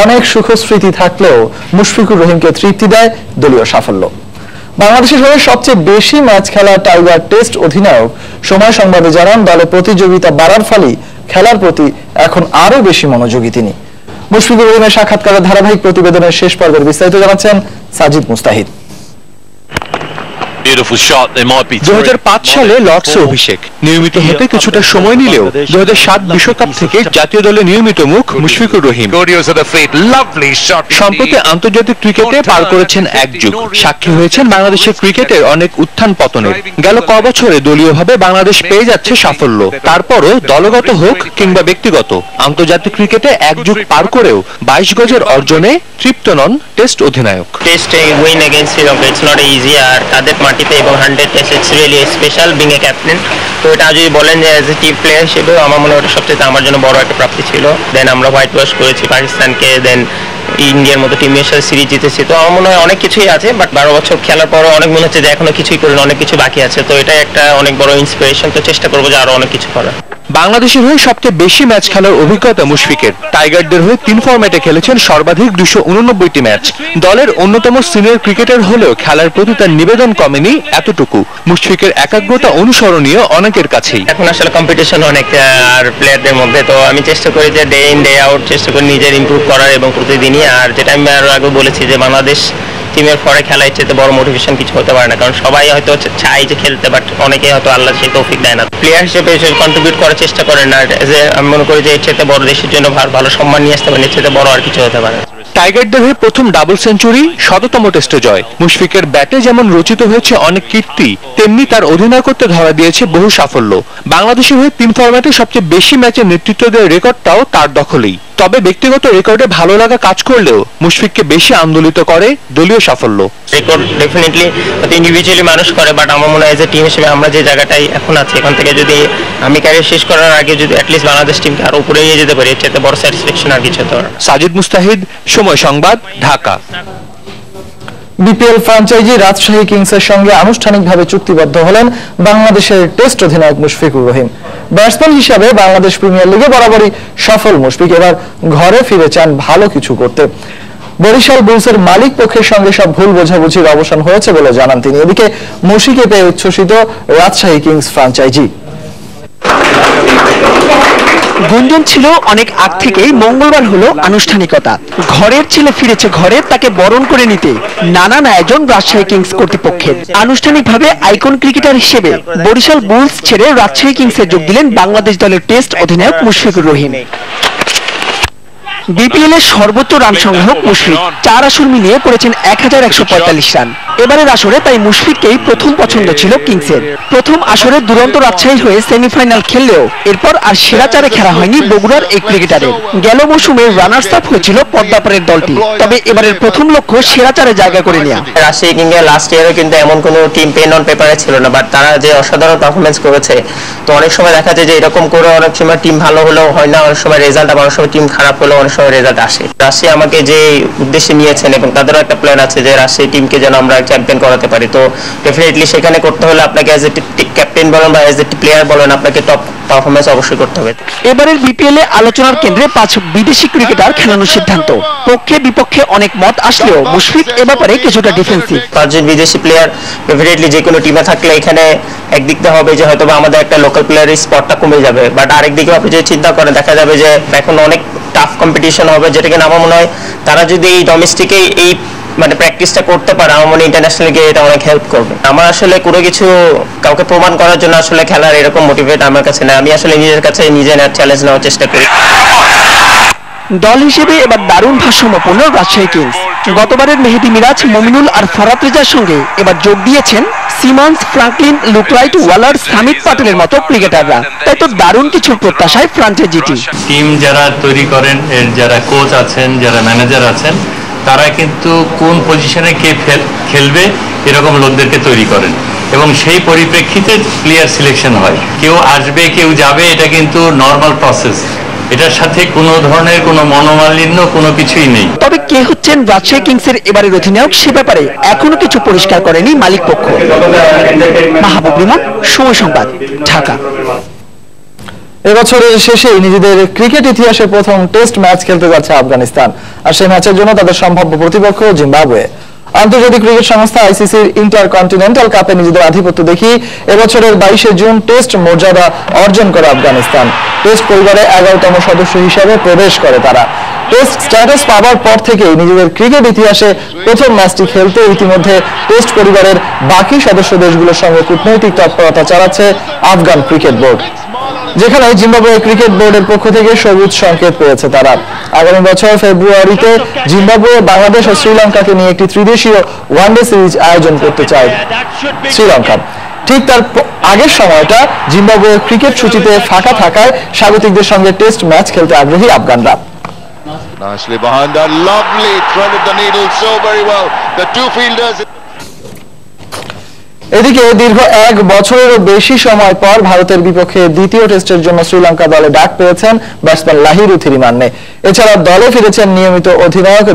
অনেক সুখস্মৃতি থাকলেও মুশফিকুর রহিমকে তৃপ্তি দেয় দলীয় সাফল্য। বাংলাদেশের হয়ে সবচেয়ে বেশি ম্যাচ খেলা টাইগার টেস্ট অধিনায়ক সময় সংবাদে জানান, দলে প্রতিযোগিতা বাড়ার ফলে খেলার প্রতি এখন আরো বেশি মনোযোগী তিনি। মুশফিকুর রহিমের সাক্ষাৎকারের ধারাবাহিক প্রতিবেদনের শেষ পর্বের বিস্তারিত জানাচ্ছেন সাজিদ মুস্তাহিদ। 2005 সালে লর্ডসে অভিষেক, নিয়মিত হতে কিছুটা সময় নিলেও 2007 বিশ্বকাপ থেকে জাতীয় দলে নিয়মিত মুখ মুশফিকুর রহিম। সম্প্রতি আন্তর্জাতিক ক্রিকেটে পার করেছেন এক যুগ, সাক্ষী হয়েছেন বাংলাদেশের ক্রিকেটের অনেক উত্থান পতনের। গেল ক বছরে দলীয়ভাবে বাংলাদেশ পেয়ে যাচ্ছে সাফল্য, তারপরও দলগত হোক কিংবা ব্যক্তিগত আন্তর্জাতিক ক্রিকেটে এক যুগ পার করেও 22 গজের অর্জনে তৃপ্ত নন টেস্ট অধিনায়ক। Test win against Sri Lanka it's not easy, আর তাদের মাটিতে এবং 100 test it's really special being a captain. তো এটা যদি বলেন যে অ্যাজ এ টিম প্লেয়ার হিসেবে আমার মনে হয় সবচেয়ে আমার জন্য বড় একটা প্রাপ্তি ছিল। দেন আমরা হোয়াইট ওয়াশ করেছি পাকিস্তানকে, দেন ইন্ডিয়ার মতো টিমের সাথে সিরিজ জিতেছি। তো আমার মনে হয় অনেক কিছুই আছে, বাট 12 বছর খেলার পরও অনেক মনে হচ্ছে যে এখনো কিছুই করিনি, অনেক কিছু বাকি আছে। তো এটা একটা অনেক বড় ইন্সপিরেশন। তো চেষ্টা করবো যে আরো অনেক কিছু করার। বাংলাদেশের হয়ে সবচেয়ে বেশি ম্যাচ খেলার অভিজ্ঞতা মুশফিকের। টাইগারদের হয়ে 3 ফরম্যাটে খেলেছেন সর্বাধিক 289টি ম্যাচ। দলের অন্যতম সিনিয়র ক্রিকেটার হলেও খেলার প্রতি তার নিবেদন কমেনি এতটুকু। মুশফিকের একাগ্রতা অনুসরণীয় অনেকের কাছেই। এখন আসলে কম্পিটিশন অনেক আর প্লেয়ারদের মধ্যে, তো আমি চেষ্টা করি যে ডে ইন ডে আউট চেষ্টা করি নিজের ইমপ্রুভ করার এবং প্রতিদিনই। আর যেটা আমি আরো আগে বলেছি যে বাংলাদেশ টিমের পরে খেলা ইচ্ছেতে বড় মোটিভেশন কিছু হতে পারে না, কারণ সবাই হয়তো চায় যে খেলতে, বাট অনেকে হয়তো আল্লাহ সেই তৌফিক দেয় না। প্লেয়ার হিসেবে কন্ট্রিবিউট করার চেষ্টা করেন না, যে আমি মনে করি যে এর চেয়ে বড় দেশের জন্য ভালো সম্মান নিয়ে আসতে পারেন, এর চেয়ে বড় আর কিছু হতে পারে না। টাইগারদের হয়ে প্রথম ডাবল সেঞ্চুরি, 100তম টেস্টে জয়। মুশফিকের ব্যাটে যেমন রচিত হয়েছে অনেক কীর্তি, তেমনি তার অধিনায়কত্বে ধরা দিয়েছে বহু সাফল্য। বাংলাদেশের হয়ে 3 ফরম্যাটে সবচেয়ে বেশি ম্যাচে নেতৃত্ব দেওয়ার রেকর্ডটাও তার দখলেই। তবে ব্যক্তিগত রেকর্ডে ভালো লাগা কাজ করলেও মুশফিককে বেশি আন্দোলিত করে দলীয় সাফল্য। রেকর্ড ডেফিনেটলি ইন্ডিভিজুয়ালি মানুষ করে, বাট আমার মনে হয় যে টিম হিসেবে আমরা যে জায়গাটাই এখন আছি, এখান থেকে যদি আমি ক্যারিয়ার শেষ করার আগে যদি অ্যাটলিস্ট বাংলাদেশ টিমকে আরো উপরে নিয়ে যেতে পারি, এর চেয়ে বড় স্যাটিসফ্যাকশন আর কিছু হতে পারে। সাজিদ মুস্তাহিদ, সময় সংবাদ, ঢাকা। বিপিএল ফ্র্যাঞ্চাইজি রাজশাহী কিংসের সঙ্গে আনুষ্ঠানিকভাবে চুক্তিবদ্ধ হলেন বাংলাদেশের টেস্ট অধিনায়ক মুশফিকুর রহিম। ব্যাটসম্যান হিসাবে বাংলাদেশ প্রিমিয়ার লিগে বরাবরই সফল মুশফিক এবার ঘরে ফিরে চান ভালো কিছু করতে। বরিশাল বুলসের মালিক পক্ষের সঙ্গে সব ভুল বোঝাবুঝির অবসান হয়েছে বলে জানান তিনি। এদিকে মুশফিককে পেয়ে উচ্ছ্বসিত রাজশাহী কিংস ফ্র্যাঞ্চাইজি। গুঞ্জন ছিল অনেক আগ থেকেই, মঙ্গলবার হলো আনুষ্ঠানিকতা। ঘরের ছেলে ফিরেছে ঘরে, তাকে বরণ করে নিতে নানান আয়োজন রাজশাহী কিংস কর্তৃপক্ষের। আনুষ্ঠানিকভাবে আইকন ক্রিকেটার হিসেবে বরিশাল বুলস ছেড়ে রাজশাহী কিংসে যোগ দিলেন বাংলাদেশ দলের টেস্ট অধিনায়ক মুশফিকুর রহিম। বিপিএল এর সর্বোচ্চ রান সংগ্রাহক মুশফিক 4 আসর মিলিয়ে করেছেন 1145 রান। এবারের আসরে তাই মুশফিককেই প্রথম পছন্দ ছিল কিংসের। প্রথম আসরে দুরন্ত রাজশাহী হয়ে সেমিফাইনাল খেললেও এরপর আর সেরা চারে খেলা হয়নি বগুড়ার এই ক্রিকেটারের। গেল মৌসুমে রানার্স আপ হয়েছিল পদ্মাপাড়ের দলটি, তবে এবারের প্রথম লক্ষ্য সেরা চারে জায়গা করে নেওয়া। রাজশাহী কিংসে লাস্ট ইয়ারে কিন্তু এমন কোনো টিম পেন অন পেপারে ছিল না, বাট তারা যে অসাধারণ পারফরমেন্স করেছে, তো অনেক সময় দেখা যায় যে এরকম করে অনেক সময় টিম ভালো হলেও হয় না, অনেক সময় রেজাল্ট, আবার অনেক সময় টিম খারাপ হলেও অনেক সময় রেজাল্ট আসে। রাজশাহী আমাকে যে উদ্দেশ্যে নিয়েছেন এবং তাদেরও একটা প্ল্যান আছে যে রাজশাহী টিমকে যেন আমরা চ্যাম্পিয়ন করাতে পারি, তো ডেফিনেটলি সেখানে করতে হলে আপনাকে অ্যাজ এ ক্যাপ্টেন বলেন বা অ্যাজ এ প্লেয়ার বলেন, আপনাকে টপ পারফরমেন্স অবশ্যই করতে হবে। এবারের বিপিএল এ আলোচনার কেন্দ্রে 5 বিদেশি ক্রিকেটার খেলানোর সিদ্ধান্ত। পক্ষে বিপক্ষে অনেক মত আসলেও মুশফিক এ ব্যাপারে কিছুটা ডিফেন্সিভ। 5 জন বিদেশি প্লেয়ার ডেফিনেটলি যে কোনো টিমে থাকলে এখানে একদিক দিয়ে হবে যে হয়তো আমাদের একটা লোকাল প্লেয়ারের স্পটটা কমে যাবে, বাট আরেকদিকে আপনি যদি চিন্তা করেন দেখা যাবে যে এখন অনেক টাফ কম্পিটিশন হবে, যেটা কিনা আমার মনে হয় তারা যদি এই ডোমেস্টিকে এই মানে প্র্যাকটিসটা করতে পারে, আমার মনে ইন্টারন্যাশনাল গিয়ে এটা অনেক হেল্প করবে। আমার আসলে কোনো কিছু কাউকে প্রমাণ করার জন্য আসলে খেলার এরকম মোটিভেট আমার কাছে না, আমি আসলে নিজের কাছে নিজে চ্যালেঞ্জ নেওয়ার চেষ্টা করি। দল হিসেবে এবার দারুণ ভারসাম্যপূর্ণ রাজশাহী কিংস। গতবারের মেহেদী মিরাজ, মমিনুল আর ফরাত রেজার সঙ্গে এবার যোগ দিয়েছেন সিমন্স, ফ্রাঙ্কলিন, লুকরাইট, ওয়ালার, সামিত পাটেলের মতো ক্রিকেটাররা। তাই তো দারুণ কিছুর প্রত্যাশায় ফ্র্যাঞ্চাইজিটি। টিম যারা তৈরি করেন, এর যারা কোচ আছেন, যারা ম্যানেজার আছেন, তারা কিন্তু কোন পজিশনে কে খেলবে এরকম লোকদেরকে তৈরি করেন এবং সেই পরিপ্রেক্ষিতে প্লেয়ার সিলেকশন হয়। কেউ আসবে কেউ যাবে, এটা কিন্তু নর্মাল প্রসেস, এটার সাথে কোনো ধরনের কোনো মনোমালিন্য কোনো কিছুই নেই। তবে কে হচ্ছেন রাজশাহী কিংসের এবারের অধিনায়ক সে ব্যাপারে এখনো কিছু পরিষ্কার করেনি মালিক পক্ষ। মাহবুব রিমন, সময় সংবাদ, ঢাকা। এবছরের শেষেই নিজেদের ক্রিকেট ইতিহাসে প্রথম টেস্ট ম্যাচ খেলতে যাচ্ছে আফগানিস্তান, আর সেই ম্যাচের জন্য তাদের সম্ভাব্য প্রতিপক্ষ জিম্বাবুয়ে। আন্তর্জাতিক ক্রিকেট সংস্থা আইসিসির ইন্টারকন্টিনেন্টাল কাপে নিজেদের আধিপত্য দেখিয়ে এবছরের 22শে জুন টেস্ট মর্যাদা অর্জন করে আফগানিস্তান। টেস্ট পরিবারে 11তম সদস্য হিসেবে প্রবেশ করে তারা। টেস্ট স্ট্যাটাস পাওয়ার পর থেকেই নিজেদের ক্রিকেট ইতিহাসে প্রথম ম্যাচটি খেলতে ইতিমধ্যে টেস্ট পরিবারের বাকি সদস্য দেশগুলোর সঙ্গে কূটনৈতিক তৎপরতা চালাচ্ছে আফগান ক্রিকেট বোর্ড, যেখানে জিম্বাবুয়ে ক্রিকেট বোর্ডের পক্ষ থেকে সবুজ সংকেত পেয়েছে তারা। আগামী বছর ফেব্রুয়ারিতে জিম্বাবুয়ে, বাংলাদেশ ও শ্রীলঙ্কাকে নিয়ে একটি ত্রিদেশীয় ওয়ানডে সিরিজ আয়োজন করতে চায় শ্রীলঙ্কা। ঠিক তার আগের সময়টা জিম্বাবুয়ে ক্রিকেট সূচিতে ফাঁকা থাকায় স্বাগতিকদের সঙ্গে টেস্ট ম্যাচ খেলতে আগ্রহী আফগানরা। Nicely behind that, lovely threaded the needle so very well. The two fielders. এদিকে দীর্ঘ 1 বছরেরও বেশি সময় পর ভারতের বিপক্ষে দ্বিতীয় টেস্টের জন্য শ্রীলঙ্কা দলে ডাক পেয়েছেন ব্যাটসম্যান লাহিরু থিরিমান্নে। এছাড়া দলে ফিরেছেন নিয়মিত অধিনায়ক